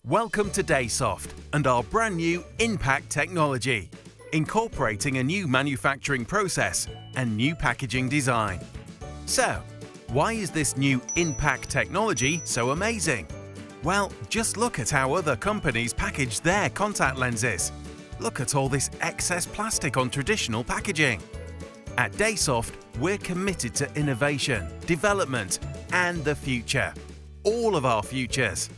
Welcome to Daysoft and our brand new INPAC technology, incorporating a new manufacturing process and new packaging design. So, why is this new INPAC technology so amazing? Well, just look at how other companies package their contact lenses. Look at all this excess plastic on traditional packaging. At Daysoft, we're committed to innovation, development, and the future. All of our futures.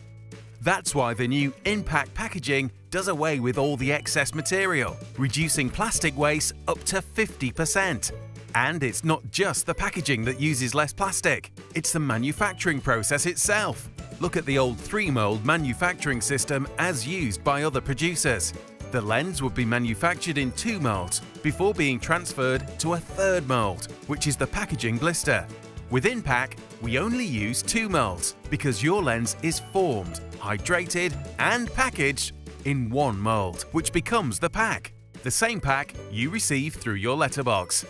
That's why the new INPAC packaging does away with all the excess material, reducing plastic waste up to 50%. And it's not just the packaging that uses less plastic, it's the manufacturing process itself. Look at the old 3-mold manufacturing system as used by other producers. The lens would be manufactured in 2 molds before being transferred to a 3rd mold, which is the packaging blister. With INPAC, we only use 2 molds because your lens is formed, hydrated and packaged in 1 mold, which becomes the pack. The same pack you receive through your letterbox.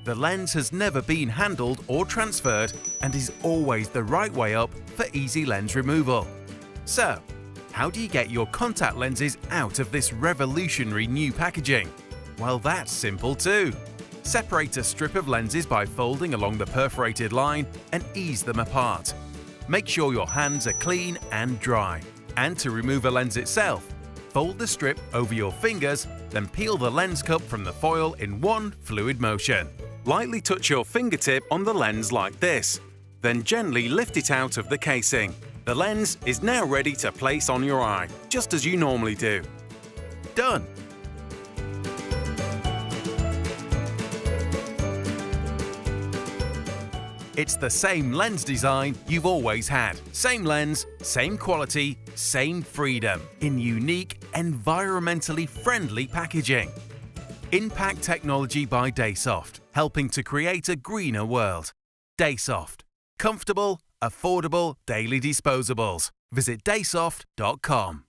The lens has never been handled or transferred and is always the right way up for easy lens removal. So, how do you get your contact lenses out of this revolutionary new packaging? Well, that's simple too. Separate a strip of lenses by folding along the perforated line and ease them apart. Make sure your hands are clean and dry. And to remove a lens itself, fold the strip over your fingers, then peel the lens cup from the foil in one fluid motion. Lightly touch your fingertip on the lens like this, then gently lift it out of the casing. The lens is now ready to place on your eye, just as you normally do. Done! It's the same lens design you've always had. Same lens, same quality, same freedom, in unique, environmentally friendly packaging. INPAC technology by Daysoft, helping to create a greener world. Daysoft. Comfortable, affordable, daily disposables. Visit daysoft.com.